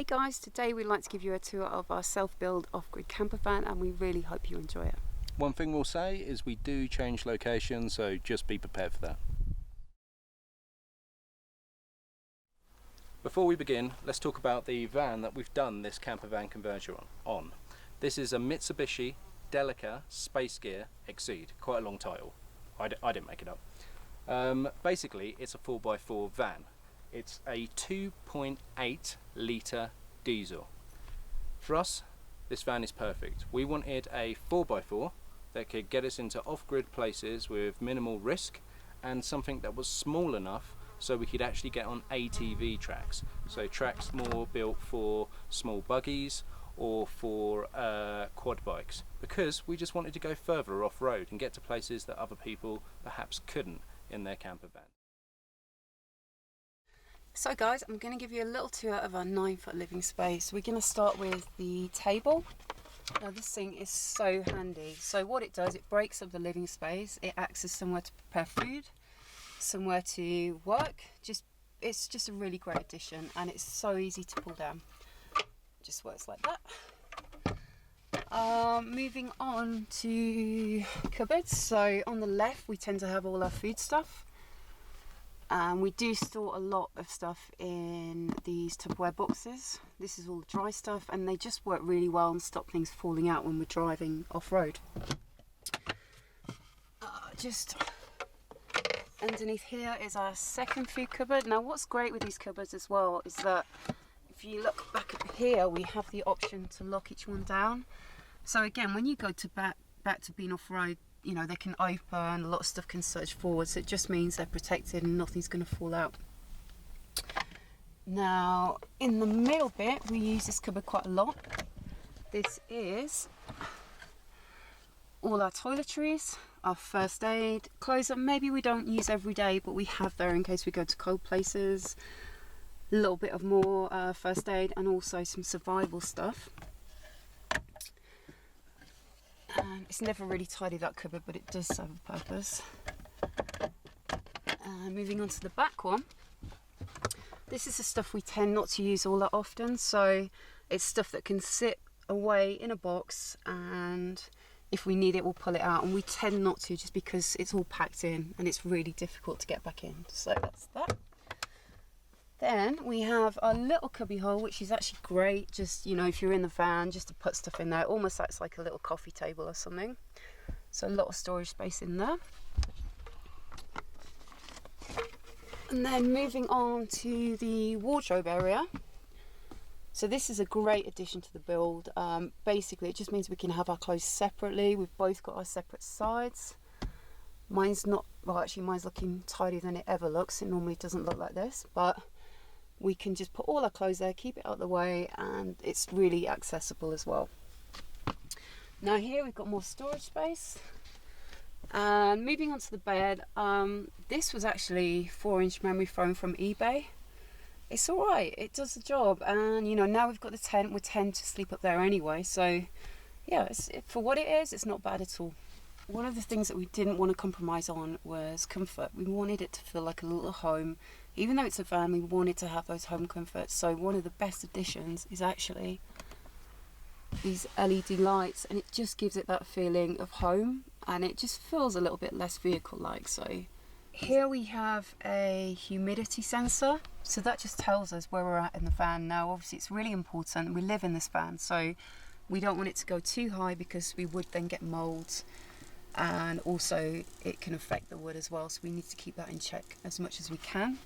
Hey guys, today we'd like to give you a tour of our self-build off-grid camper van and we really hope you enjoy it. One thing we'll say is we do change locations, so just be prepared for that. Before we begin, let's talk about the van that we've done this camper van conversion on. This is a Mitsubishi Delica Space Gear Exceed, quite a long title. I didn't make it up. Basically, it's a 4x4 van. It's a 2.8 litre diesel. For us, this van is perfect. We wanted a 4x4 that could get us into off-grid places with minimal risk and something that was small enough so we could actually get on ATV tracks. So tracks more built for small buggies or for quad bikes, because we just wanted to go further off-road and get to places that other people perhaps couldn't in their camper van. So guys, I'm going to give you a little tour of our 9-foot living space. We're going to start with the table. Now this thing is so handy. So what it does, it breaks up the living space. It acts as somewhere to prepare food, somewhere to work. It's just a really great addition, and it's so easy to pull down. Just works like that. Moving on to cupboards. So on the left we tend to have all our food stuff. We do store a lot of stuff in these Tupperware boxes. This is all the dry stuff, and they just work really well and stop things falling out when we're driving off-road. Just underneath here is our second food cupboard. Now what's great with these cupboards as well is that if you look back up here, we have the option to lock each one down. So again, when you go to back to being off-road, you know, they can open, a lot of stuff can surge forward, so it just means they're protected and nothing's going to fall out. Now in the middle bit we use this cupboard quite a lot. This is all our toiletries, our first aid, clothes that maybe we don't use every day but we have there in case we go to cold places, a little bit of more first aid, and also some survival stuff. And it's never really tidy, that cupboard, but it does serve a purpose. Moving on to the back one, this is the stuff we tend not to use all that often, so it's stuff that can sit away in a box, and if we need it we'll pull it out, and we tend not to just because it's all packed in and it's really difficult to get back in. So that's that. Then we have our little cubby hole, which is actually great, just, you know, if you're in the van, just to put stuff in there. It almost acts like a little coffee table or something. So a lot of storage space in there. And then moving on to the wardrobe area. So this is a great addition to the build. Basically it just means we can have our clothes separately. We've both got our separate sides. Mine's not, well actually mine's looking tidier than it ever looks. It normally doesn't look like this, but we can just put all our clothes there, keep it out of the way, and it's really accessible as well. Now here we've got more storage space. And moving on to the bed, this was actually 4-inch memory foam from eBay. It's alright, it does the job, and you know, now we've got the tent, we tend to sleep up there anyway, so yeah, for what it is, it's not bad at all. One of the things that we didn't want to compromise on was comfort. We wanted it to feel like a little home. Even though it's a van, we wanted to have those home comforts. So one of the best additions is actually these LED lights, and it just gives it that feeling of home, and it just feels a little bit less vehicle-like. So here we have a humidity sensor, so that just tells us where we're at in the van. Now obviously it's really important, we live in this van, so we don't want it to go too high because we would then get molds, and also it can affect the wood as well, so we need to keep that in check as much as we can.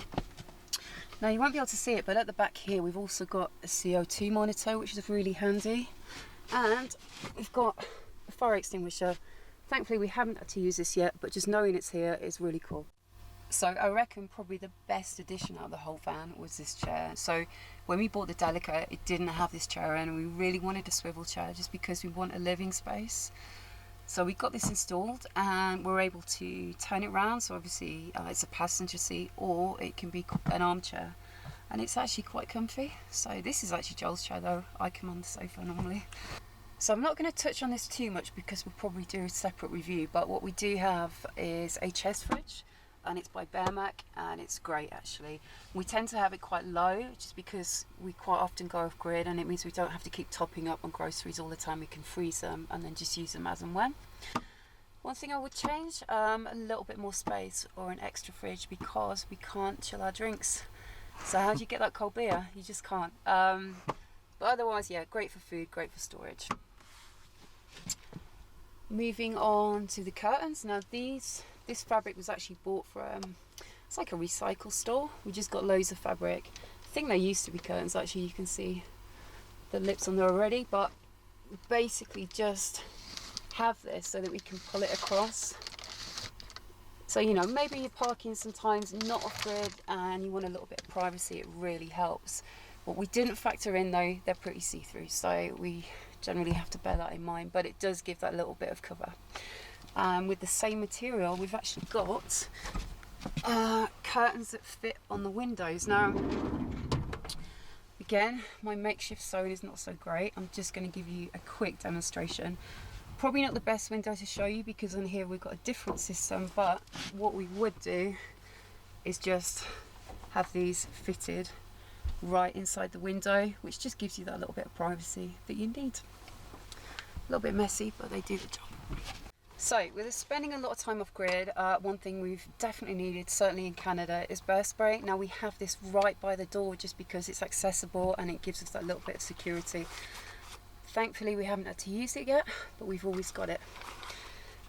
Now you won't be able to see it, but at the back here we've also got a CO2 monitor, which is really handy, and we've got a fire extinguisher. Thankfully we haven't had to use this yet, but just knowing it's here is really cool. So I reckon probably the best addition out of the whole van was this chair. So when we bought the Delica, it didn't have this chair in, and we really wanted a swivel chair just because we want a living space. So we got this installed and we're able to turn it around, so obviously it's a passenger seat, or it can be an armchair, and it's actually quite comfy. So this is actually Joel's chair though, I come on the sofa normally. So I'm not going to touch on this too much because we'll probably do a separate review, but what we do have is a chest fridge, and it's by Bare, and it's great actually. We tend to have it quite low just because we quite often go off grid, and it means we don't have to keep topping up on groceries all the time. We can freeze them and then just use them as and when. One thing I would change, a little bit more space or an extra fridge, because we can't chill our drinks. So how do you get that cold beer? You just can't. But otherwise, yeah, great for food, great for storage. Moving on to the curtains. Now this fabric was actually bought from, it's like a recycle store. We just got loads of fabric. I think they used to be curtains, actually. You can see the lips on there already, but basically just have this so that we can pull it across. So, you know, maybe you're parking sometimes not off grid and you want a little bit of privacy, it really helps. What we didn't factor in though, they're pretty see-through, so we generally have to bear that in mind, but it does give that little bit of cover. With the same material, we've actually got curtains that fit on the windows. Now, again, my makeshift sewing is not so great. I'm just going to give you a quick demonstration. Probably not the best window to show you because on here we've got a different system, but what we would do is just have these fitted right inside the window, which just gives you that little bit of privacy that you need. A little bit messy, but they do the job. So with us spending a lot of time off grid, one thing we've definitely needed, certainly in Canada, is bear spray. Now we have this right by the door just because it's accessible and it gives us that little bit of security. Thankfully we haven't had to use it yet, but we've always got it.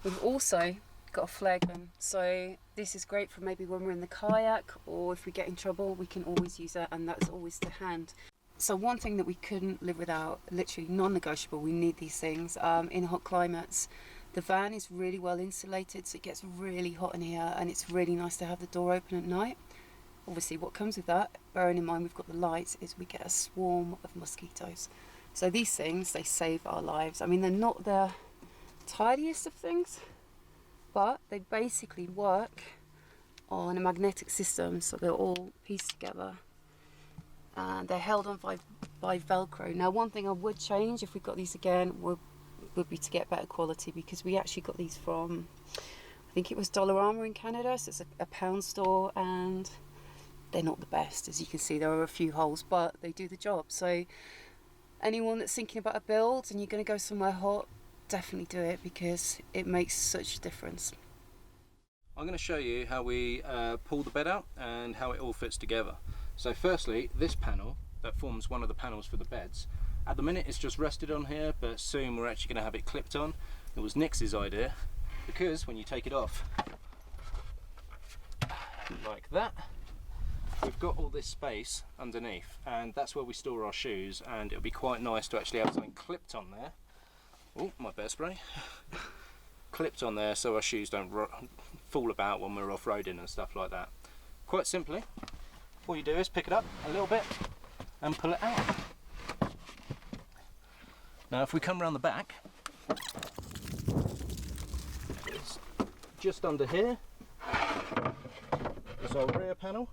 We've also got a flare gun, so this is great for maybe when we're in the kayak, or if we get in trouble we can always use it, and that's always to hand. So one thing that we couldn't live without, literally non-negotiable, we need these things in hot climates. The van is really well insulated, so it gets really hot in here, and it's really nice to have the door open at night. Obviously what comes with that, bearing in mind we've got the lights, is we get a swarm of mosquitoes. So these things, they save our lives. I mean, they're not the tidiest of things, but they basically work on a magnetic system, so they're all pieced together and they're held on by Velcro. Now one thing I would change if we got these again would be to get better quality, because we actually got these from, I think it was Dollarama in Canada, so it's a pound store, and they're not the best. As you can see, there are a few holes, but they do the job. So anyone that's thinking about a build and you're going to go somewhere hot, definitely do it, because it makes such a difference. I'm going to show you how we pull the bed out and how it all fits together. So firstly, this panel that forms one of the panels for the beds, at the minute it's just rested on here, but soon we're actually going to have it clipped on. It was Nix's idea, because when you take it off like that, we've got all this space underneath, and that's where we store our shoes, and it'll be quite nice to actually have something clipped on there. Oh, my bear spray. Clipped on there so our shoes don't fall about when we're off-roading and stuff like that. Quite simply, all you do is pick it up a little bit and pull it out. Now if we come around the back, it's just under here is our rear panel.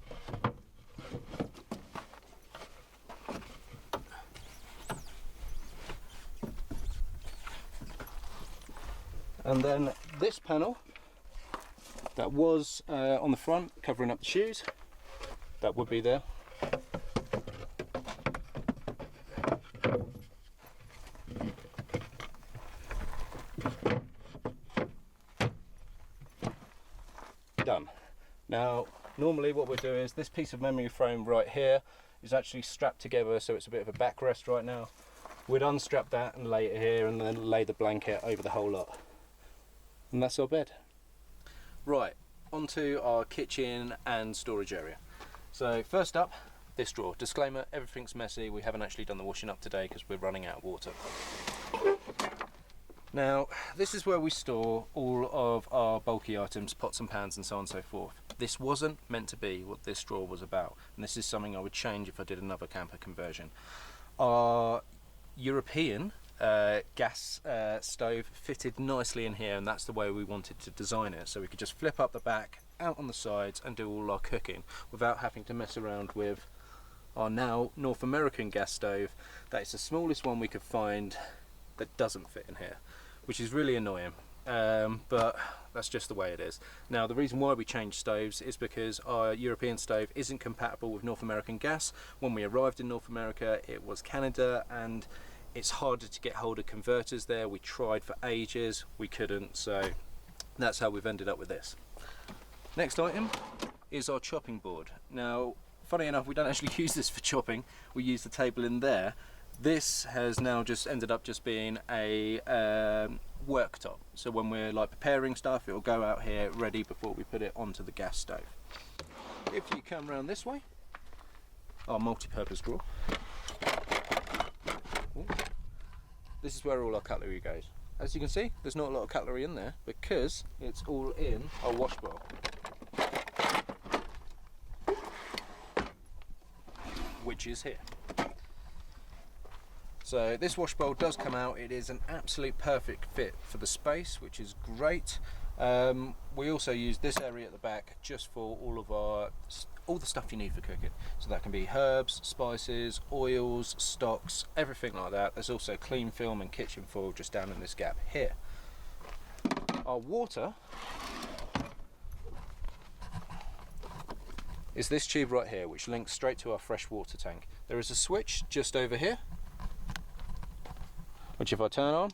And then this panel that was on the front covering up the shoes, that would be there. Done. Now normally what we'll do is this piece of memory foam right here is actually strapped together, so it's a bit of a backrest right now. We'd unstrap that and lay it here, and then lay the blanket over the whole lot. And that's our bed. Right, onto our kitchen and storage area. So first up, this drawer. Disclaimer, everything's messy. We haven't actually done the washing up today because we're running out of water. Now, this is where we store all of our bulky items, pots and pans and so on and so forth. This wasn't meant to be what this drawer was about, and this is something I would change if I did another camper conversion. Our European gas stove fitted nicely in here, and that's the way we wanted to design it, so we could just flip up the back, out on the sides, and do all our cooking without having to mess around with our now North American gas stove. That is the smallest one we could find that doesn't fit in here, which is really annoying. but that's just the way it is. Now the reason why we changed stoves is because our European stove isn't compatible with North American gas. When we arrived in North America it was Canada, and it's harder to get hold of converters there. We tried for ages, we couldn't, so that's how we've ended up with this. Next item is our chopping board. Now funny enough, we don't actually use this for chopping, we use the table in there. This has now just ended up just being a worktop, so when we're like preparing stuff it will go out here ready before we put it onto the gas stove. If you come around this way, our multi-purpose drawer. Ooh. This is where all our cutlery goes. As you can see, there's not a lot of cutlery in there because it's all in our wash bowl, which is here. So this wash bowl does come out. It is an absolute perfect fit for the space, which is great. We also use this area at the back just for all the stuff you need for cooking. So that can be herbs, spices, oils, stocks, everything like that. There's also clean film and kitchen foil just down in this gap here. Our water is this tube right here, which links straight to our fresh water tank. There is a switch just over here, which if I turn on,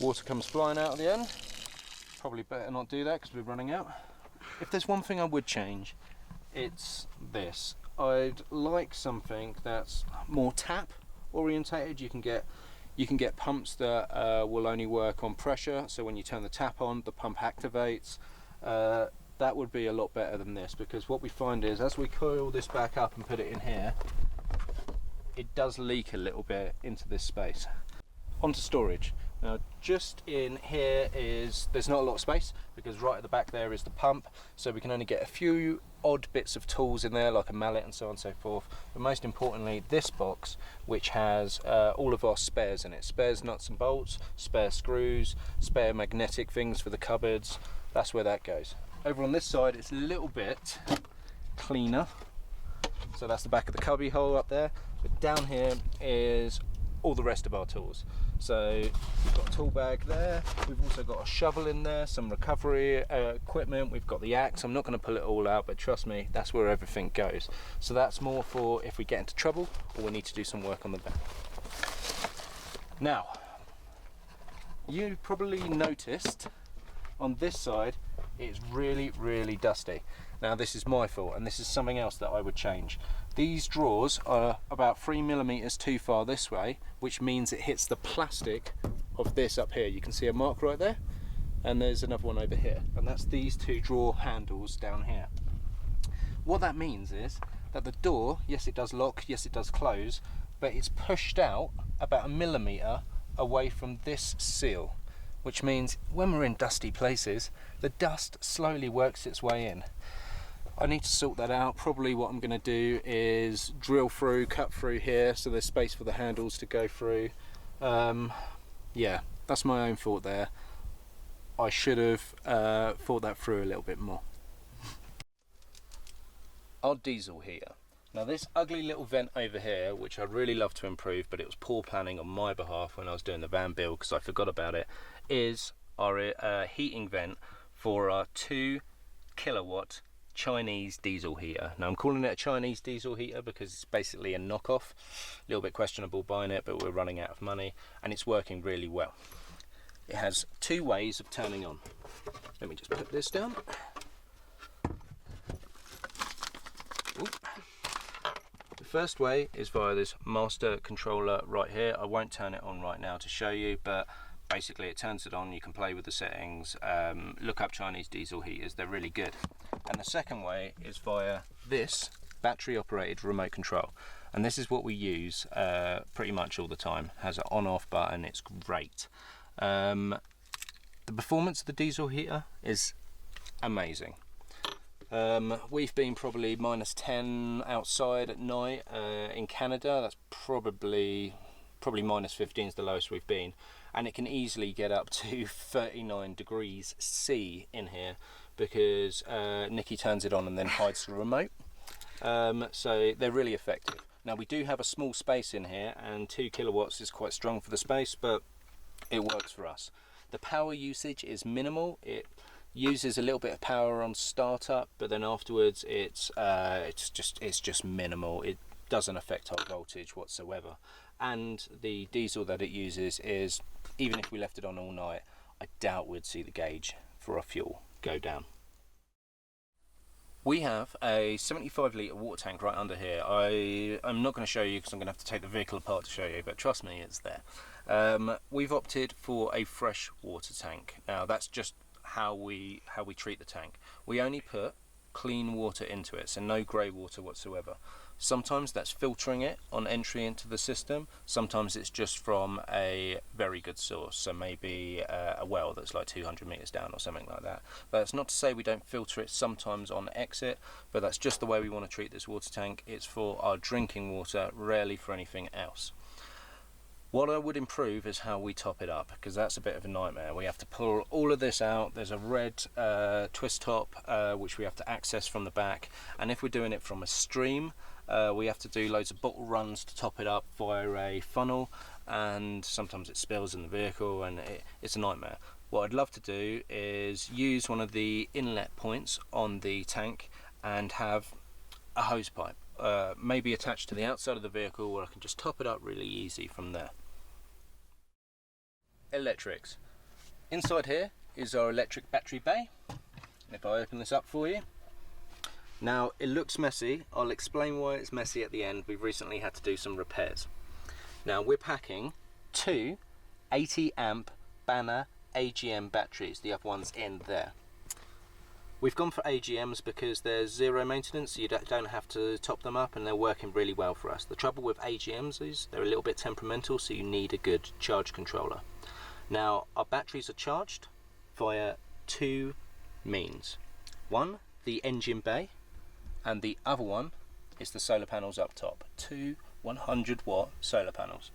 water comes flying out at the end. Probably better not do that because we're running out. If there's one thing I would change, it's this. I'd like something that's more tap orientated. You can get pumps that will only work on pressure, so when you turn the tap on, the pump activates. That would be a lot better than this, because what we find is as we coil this back up and put it in here, it does leak a little bit into this space. Onto storage. Now just in here there's not a lot of space because right at the back there is the pump, so we can only get a few odd bits of tools in there like a mallet and so on and so forth, but most importantly this box, which has all of our spares in it. Spares nuts and bolts, spare screws, spare magnetic things for the cupboards. That's where that goes. Over on this side it's a little bit cleaner, so that's the back of the cubby hole up there, but down here is all the rest of our tools. So we've got a tool bag there, we've also got a shovel in there, some recovery equipment, we've got the axe. I'm not going to pull it all out, but trust me, that's where everything goes. So that's more for if we get into trouble or we need to do some work on the van. Now, you probably noticed on this side it's really dusty. Now this is my fault, and this is something else that I would change. These drawers are about 3mm too far this way, which means it hits the plastic of this up here. You can see a mark right there, and there's another one over here, and that's these two drawer handles down here. What that means is that the door, yes it does lock, yes it does close, but it's pushed out about 1mm away from this seal, which means when we're in dusty places, the dust slowly works its way in. I need to sort that out. Probably what I'm going to do is drill through, cut through here so there's space for the handles to go through. Yeah, that's my own fault there. I should have thought that through a little bit more. Our diesel heater. Now this ugly little vent over here, which I'd really love to improve, but it was poor planning on my behalf when I was doing the van build because I forgot about it, is our heating vent for our 2 kilowatt Chinese diesel heater. Now I'm calling it a Chinese diesel heater because it's basically a knockoff. A little bit questionable buying it, but we're running out of money and it's working really well. It has 2 ways of turning on. Let me just put this down. Ooh. The first way is via this master controller right here. I won't turn it on right now to show you, but basically it turns it on. You can play with the settings, look up Chinese diesel heaters, they're really good. And the second way is via this battery operated remote control, and this is what we use pretty much all the time. It has an on off button, it's great. The performance of the diesel heater is amazing. We've been probably -10 outside at night in Canada. That's probably -15 is the lowest we've been, and it can easily get up to 39 degrees C in here because Nikki turns it on and then hides the remote. So they're really effective. Now we do have a small space in here, and 2 kilowatts is quite strong for the space, but it works for us. The power usage is minimal. It uses a little bit of power on startup, but then afterwards it's just minimal. It doesn't affect our voltage whatsoever. And the diesel that it uses is, even if we left it on all night, I doubt we'd see the gauge for our fuel go down. We have a 75 litre water tank right under here. I'm not going to show you because I'm going to have to take the vehicle apart to show you, but trust me, it's there. We've opted for a fresh water tank. Now that's just how we treat the tank. We only put clean water into it, so no grey water whatsoever. Sometimes that's filtering it on entry into the system, sometimes it's just from a very good source, so maybe a well that's like 200 metres down or something like that. But that's not to say we don't filter it sometimes on exit, but that's just the way we want to treat this water tank. It's for our drinking water, rarely for anything else. What I would improve is how we top it up, because that's a bit of a nightmare. We have to pull all of this out. There's a red twist top which we have to access from the back, and if we're doing it from a stream, we have to do loads of bottle runs to top it up via a funnel, and sometimes it spills in the vehicle and it's a nightmare. What I'd love to do is use one of the inlet points on the tank and have a hose pipe maybe attached to the outside of the vehicle where I can just top it up really easy from there. Electrics. Inside here is our electric battery bay. If I open this up for you, now it looks messy. I'll explain why it's messy at the end. We've recently had to do some repairs. Now we're packing two 80 amp Banner AGM batteries. The other one's in there. We've gone for AGMs because there's zero maintenance, so you don't have to top them up, and they're working really well for us. The trouble with AGMs is they're a little bit temperamental, so you need a good charge controller. Now our batteries are charged via two means. One, the engine bay, and the other one is the solar panels up top. Two 100-watt solar panels.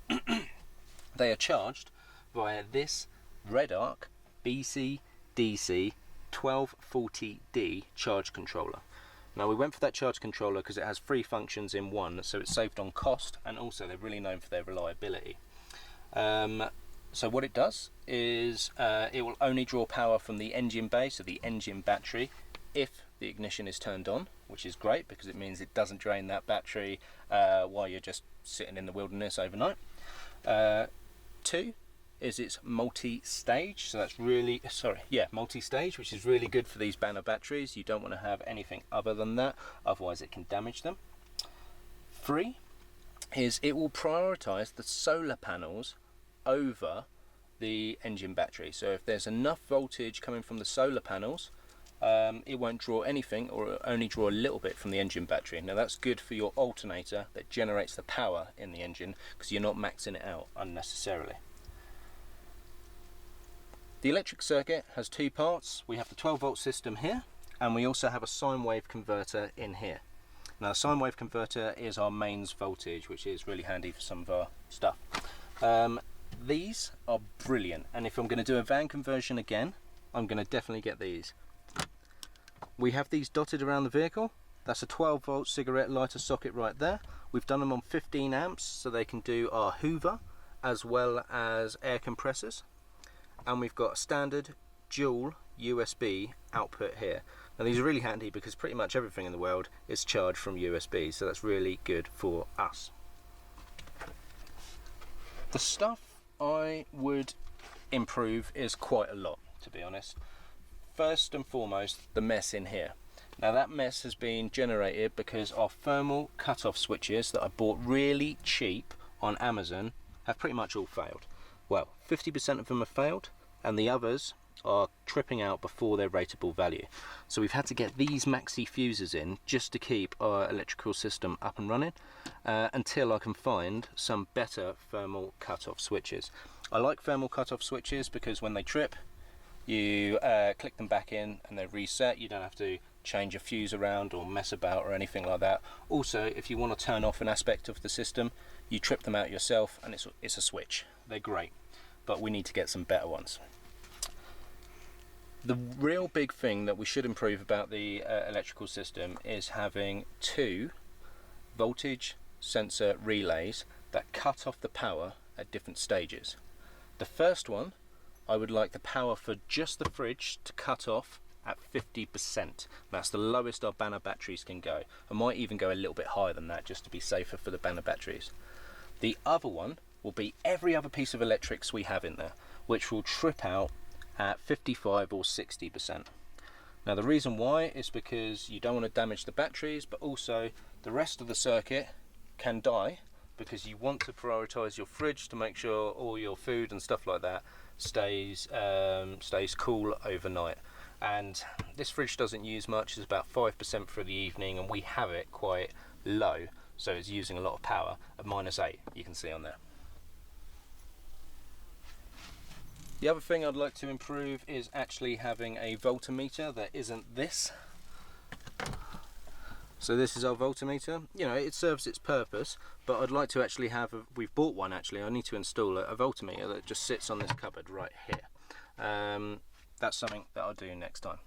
They are charged via this Red Arc BC DC 1240D charge controller. Now we went for that charge controller because it has three functions in one, so it's saved on cost, and also they're really known for their reliability. So what it does is it will only draw power from the engine bay, so the engine battery, if the ignition is turned on, which is great because it means it doesn't drain that battery while you're just sitting in the wilderness overnight. Two is it's multi-stage, so that's really, multi-stage, which is really good for these Banner batteries. You don't want to have anything other than that, otherwise it can damage them. Three is it will prioritize the solar panels over the engine battery. So if there's enough voltage coming from the solar panels, it won't draw anything, or it'll only draw a little bit from the engine battery. Now that's good for your alternator that generates the power in the engine, because you're not maxing it out unnecessarily. The electric circuit has two parts. We have the 12-volt system here, and we also have a sine wave converter in here. Now the sine wave converter is our mains voltage, which is really handy for some of our stuff. These are brilliant, and if I'm going to do a van conversion again, I'm going to definitely get these. We have these dotted around the vehicle. That's a 12-volt cigarette lighter socket right there. We've done them on 15 amps, so they can do our hoover as well as air compressors. And we've got a standard dual USB output here. Now these are really handy because pretty much everything in the world is charged from USB, so that's really good for us. The stuff I would improve is quite a lot, to be honest. First and foremost, the mess in here. Now that mess has been generated because our thermal cut-off switches that I bought really cheap on Amazon have pretty much all failed. Well, 50% of them have failed, and the others are tripping out before their rateable value. So we've had to get these maxi fuses in just to keep our electrical system up and running until I can find some better thermal cut-off switches. I like thermal cut-off switches because when they trip, you click them back in and they reset. You don't have to change a fuse around or mess about or anything like that. Also, if you want to turn off an aspect of the system, you trip them out yourself and it's a switch. They're great, but we need to get some better ones. The real big thing that we should improve about the electrical system is having two voltage sensor relays that cut off the power at different stages. The first one I would like the power for just the fridge to cut off at 50%. That's the lowest our banner batteries can go. I might even go a little bit higher than that just to be safer for the banner batteries. The other one will be every other piece of electrics we have in there, which will trip out at 55 or 60%. Now the reason why is because you don't want to damage the batteries, but also the rest of the circuit can die, because you want to prioritize your fridge to make sure all your food and stuff like that stays cool overnight. And this fridge doesn't use much, it's about 5% for the evening, and we have it quite low, so it's using a lot of power at -8, you can see on there. The other thing I'd like to improve is actually having a voltmeter that isn't this. So this is our voltmeter. You know, it serves its purpose, but I'd like to actually have, we've bought one actually, I need to install a voltmeter that just sits on this cupboard right here. That's something that I'll do next time.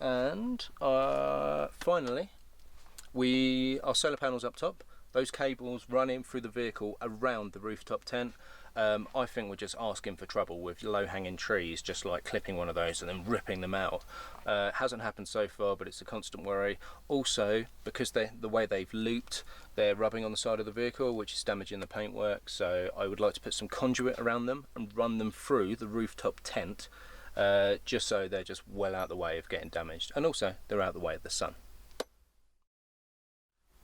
And finally, our solar panels up top, those cables run in through the vehicle around the rooftop tent. I think we're just asking for trouble with low-hanging trees, just like clipping one of those and then ripping them out. Hasn't happened so far, but it's a constant worry. Also, because the way they've looped, they're rubbing on the side of the vehicle, which is damaging the paintwork. So I would like to put some conduit around them and run them through the rooftop tent, just so they're just well out of the way of getting damaged. And also, they're out of the way of the sun.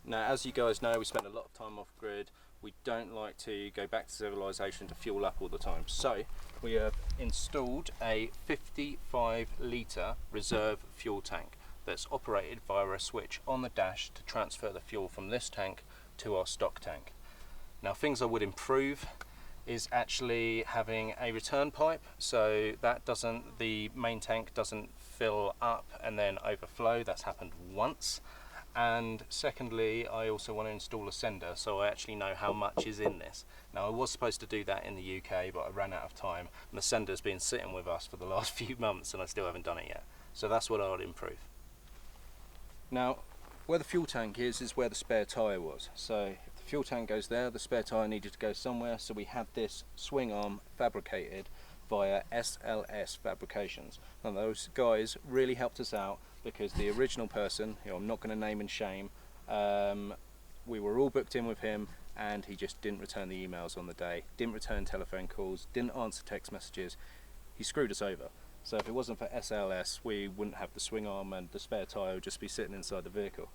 Now, as you guys know, we spend a lot of time off grid. We don't like to go back to civilization to fuel up all the time. So we have installed a 55 litre reserve fuel tank that's operated via a switch on the dash to transfer the fuel from this tank to our stock tank. Now, things I would improve is actually having a return pipe, so that the main tank doesn't fill up and then overflow. That's happened once. And secondly, I also want to install a sender, so I actually know how much is in this. Now, I was supposed to do that in the UK, but I ran out of time, and the sender's been sitting with us for the last few months and I still haven't done it yet. So that's what I would improve. Now, where the fuel tank is where the spare tyre was. So if the fuel tank goes there, the spare tyre needed to go somewhere, so we had this swing arm fabricated via SLS Fabrications. And those guys really helped us out, because the original person, who I'm not going to name and shame, we were all booked in with him and he just didn't return the emails on the day, didn't return telephone calls, didn't answer text messages. He screwed us over. So if it wasn't for SLS, we wouldn't have the swing arm, and the spare tyre would just be sitting inside the vehicle.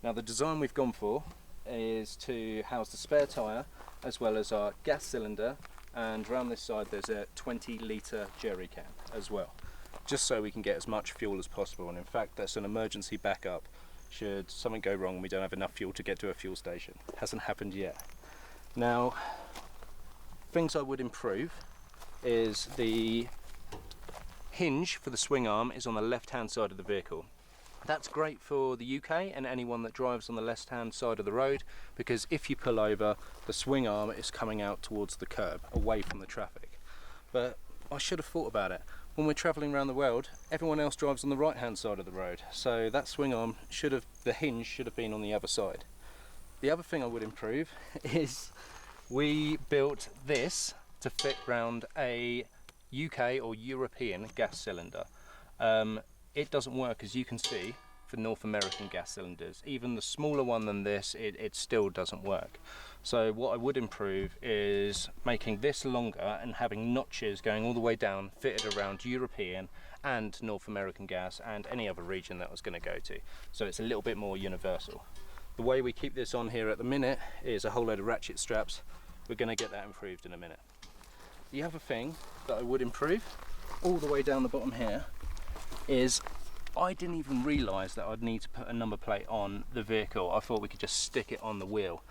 Now, the design we've gone for is to house the spare tyre as well as our gas cylinder, and around this side there's a 20 litre jerry can as well, just so we can get as much fuel as possible. And in fact, that's an emergency backup should something go wrong and we don't have enough fuel to get to a fuel station. Hasn't happened yet. Now, things I would improve is the hinge for the swing arm is on the left hand side of the vehicle. That's great for the UK and anyone that drives on the left hand side of the road, because if you pull over, the swing arm is coming out towards the curb, away from the traffic. But I should have thought about it. When we're travelling around the world, everyone else drives on the right hand side of the road, so that swing arm the hinge should have been on the other side. The other thing I would improve is we built this to fit round a UK or European gas cylinder. It doesn't work, as you can see, for North American gas cylinders. Even the smaller one than this, it still doesn't work. So what I would improve is making this longer and having notches going all the way down, fitted around European and North American gas and any other region that I was going to go to. So it's a little bit more universal. The way we keep this on here at the minute is a whole load of ratchet straps. We're going to get that improved in a minute. The other thing that I would improve, all the way down the bottom here, is I didn't even realise that I'd need to put a number plate on the vehicle. I thought we could just stick it on the wheel.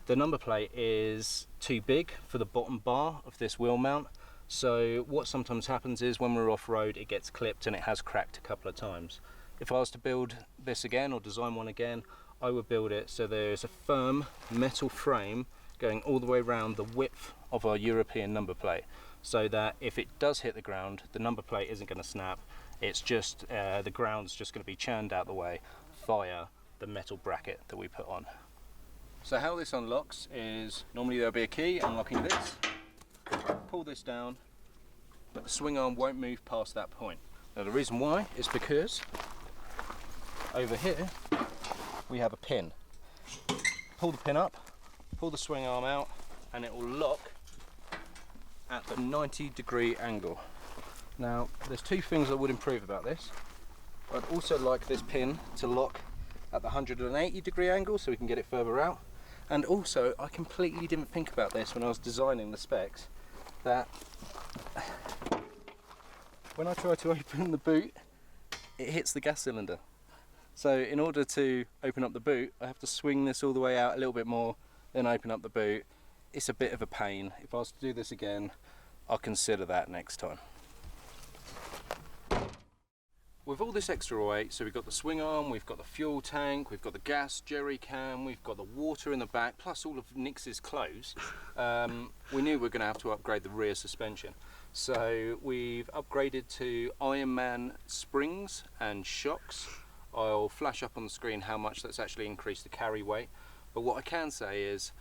The number plate is too big for the bottom bar of this wheel mount, so what sometimes happens is when we're off-road it gets clipped and it has cracked a couple of times. If I was to build this again or design one again, I would build it so there's a firm metal frame going all the way around the width of our European number plate, so that if it does hit the ground, the number plate isn't going to snap. It's just the ground's just going to be churned out the way via the metal bracket that we put on. So how this unlocks is, normally there'll be a key unlocking this. Pull this down, but the swing arm won't move past that point. Now the reason why is because over here we have a pin. Pull the pin up, pull the swing arm out, and it will lock at the 90-degree angle. Now there's two things I would improve about this. I'd also like this pin to lock at the 180-degree angle so we can get it further out. And also, I completely didn't think about this when I was designing the specs, that when I try to open the boot, it hits the gas cylinder. So in order to open up the boot, I have to swing this all the way out a little bit more, then open up the boot. It's a bit of a pain. If I was to do this again, I'll consider that next time. With all this extra weight, so we've got the swing arm, we've got the fuel tank, we've got the gas jerry can, we've got the water in the back, plus all of Nix's clothes, we knew we were going to have to upgrade the rear suspension. So we've upgraded to Ironman springs and shocks. I'll flash up on the screen how much that's actually increased the carry weight, but what I can say is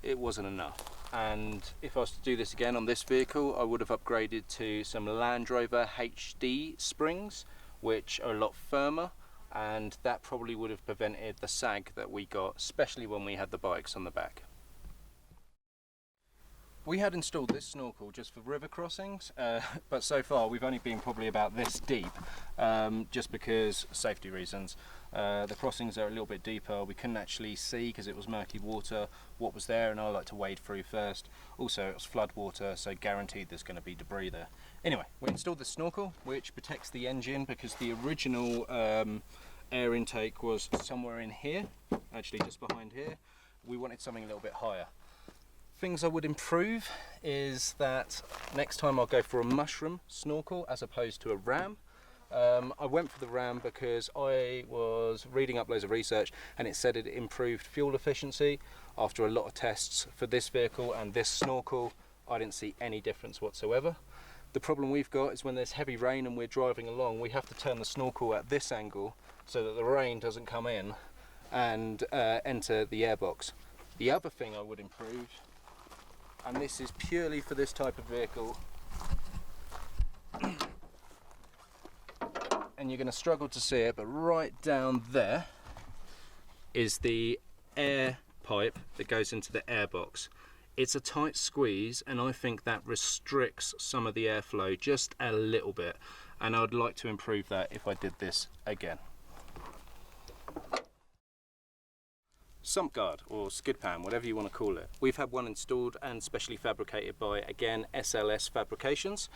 it wasn't enough. And if I was to do this again on this vehicle, I would have upgraded to some Land Rover HD springs, which are a lot firmer, and that probably would have prevented the sag that we got, especially when we had the bikes on the back. We had installed this snorkel just for river crossings, but so far we've only been probably about this deep, just because safety reasons. The crossings are a little bit deeper. We couldn't actually see because it was murky water what was there, and I like to wade through first. Also, it was flood water, so guaranteed there's going to be debris there. Anyway, we installed the snorkel, which protects the engine, because the original air intake was somewhere in here, actually just behind here. We wanted something a little bit higher. Things I would improve is that next time I'll go for a mushroom snorkel as opposed to a ram. I went for the ram because I was reading up loads of research and it said it improved fuel efficiency. After a lot of tests for this vehicle and this snorkel, I didn't see any difference whatsoever. The problem we've got is when there's heavy rain and we're driving along, we have to turn the snorkel at this angle so that the rain doesn't come in and enter the airbox. The other thing I would improve, and this is purely for this type of vehicle, and you're going to struggle to see it, but right down there is the air pipe that goes into the airbox. It's a tight squeeze, and I think that restricts some of the airflow just a little bit, and I'd like to improve that if I did this again. Sump guard, or skid pan, whatever you want to call it. We've had one installed and specially fabricated by, again, SLS Fabrications.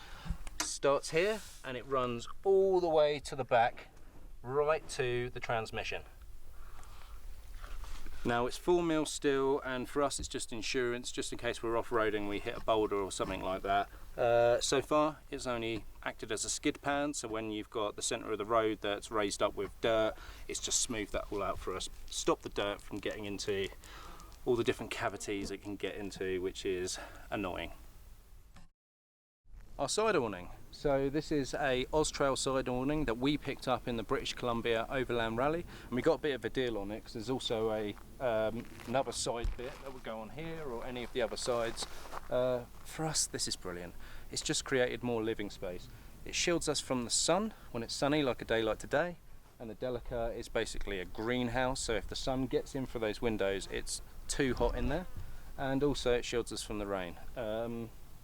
Starts here and it runs all the way to the back, right to the transmission. Now it's 4mm steel, and for us it's just insurance, just in case we're off-roading, we hit a boulder or something like that. So far it's only acted as a skid pan, so when you've got the centre of the road that's raised up with dirt, it's just smoothed that all out for us. Stop the dirt from getting into all the different cavities it can get into, which is annoying. Our side awning. So this is a Austrail side awning that we picked up in the British Columbia Overland Rally, and we got a bit of a deal on it because there's also a another side bit that would go on here or any of the other sides. For us, this is brilliant. It's just created more living space. It shields us from the sun when it's sunny, like a day like today, and the Delica is basically a greenhouse, so if the sun gets in for those windows, it's too hot in there, and also it shields us from the rain.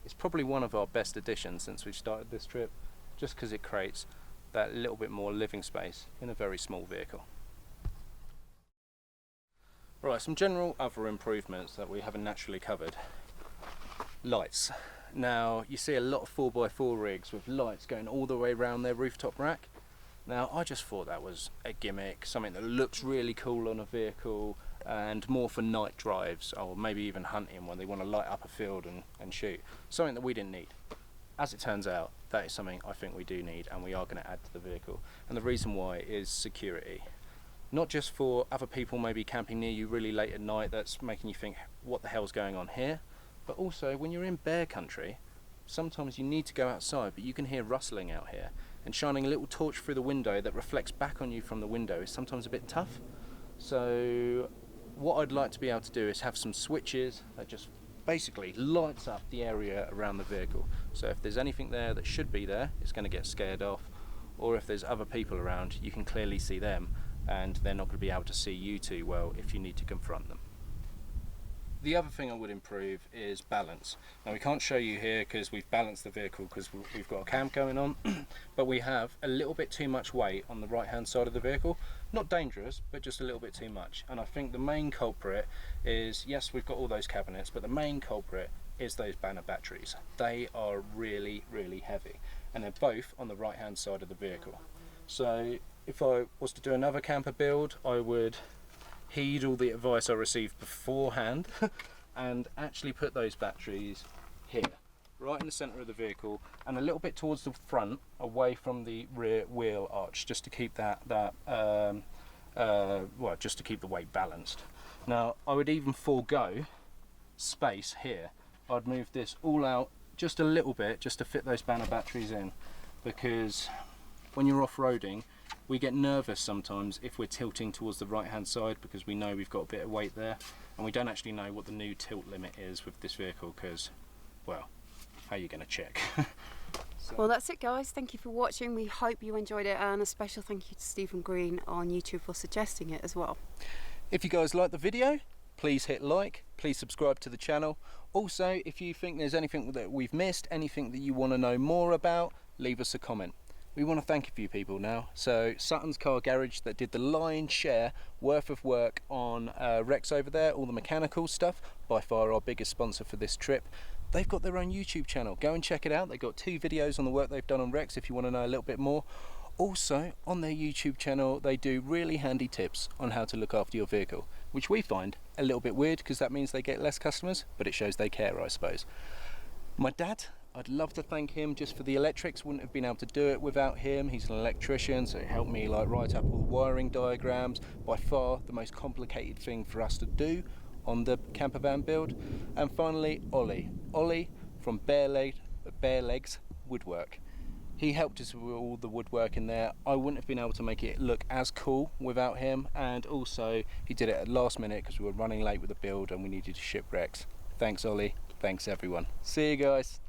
It's probably one of our best additions since we've started this trip, just because it creates that little bit more living space in a very small vehicle. Right, some general other improvements that we haven't naturally covered. Lights. Now, you see a lot of 4x4 rigs with lights going all the way around their rooftop rack. Now, I just thought that was a gimmick, something that looks really cool on a vehicle, and more for night drives or maybe even hunting when they want to light up a field and shoot. Something that we didn't need. As it turns out, that is something I think we do need, and we are going to add to the vehicle. And the reason why is security. Not just for other people maybe camping near you really late at night that's making you think, what the hell's going on here? But also when you're in bear country, sometimes you need to go outside, but you can hear rustling out here, and shining a little torch through the window that reflects back on you from the window is sometimes a bit tough. So what I'd like to be able to do is have some switches that just basically lights up the area around the vehicle. So if there's anything there that should be there, it's going to get scared off, or if there's other people around, you can clearly see them and they're not going to be able to see you too well if you need to confront them. The other thing I would improve is balance. Now we can't show you here because we've balanced the vehicle because we've got a cam going on, but we have a little bit too much weight on the right hand side of the vehicle. Not dangerous, but just a little bit too much. And I think the main culprit is, yes, we've got all those cabinets, but the main culprit is those banner batteries. They are really, really heavy, and they're both on the right hand side of the vehicle. So if I was to do another camper build, I would heed all the advice I received beforehand and actually put those batteries here, right in the center of the vehicle, and a little bit towards the front, away from the rear wheel arch, just to keep just to keep the weight balanced. Now I would even forego space here. I'd move this all out just a little bit just to fit those banner batteries in, because when you're off-roading, we get nervous sometimes if we're tilting towards the right hand side, because we know we've got a bit of weight there, and we don't actually know what the new tilt limit is with this vehicle, because, well, how are you going to check? Well, that's it guys, thank you for watching. We hope you enjoyed it, and a special thank you to Stephen Green on YouTube for suggesting it as well. If you guys like the video, please hit like, please subscribe to the channel. Also, if you think there's anything that we've missed, anything that you want to know more about, leave us a comment. We want to thank a few people now. So Suttonz Car Garage, that did the lion's share worth of work on Rex over there, all the mechanical stuff, by far our biggest sponsor for this trip. They've got their own YouTube channel, go and check it out. They've got 2 videos on the work they've done on Rex if you want to know a little bit more. Also on their YouTube channel they do really handy tips on how to look after your vehicle, which we find a little bit weird because that means they get less customers, but it shows they care, I suppose. My dad, I'd love to thank him just for the electrics. Wouldn't have been able to do it without him. He's an electrician, so he helped me like write up all the wiring diagrams. By far the most complicated thing for us to do on the camper van build. And finally, Ollie from Bare Legs Woodwork. He helped us with all the woodwork in there. I wouldn't have been able to make it look as cool without him, and also he did it at last minute because we were running late with the build and we needed to ship Rex. Thanks Ollie, thanks everyone. See you guys.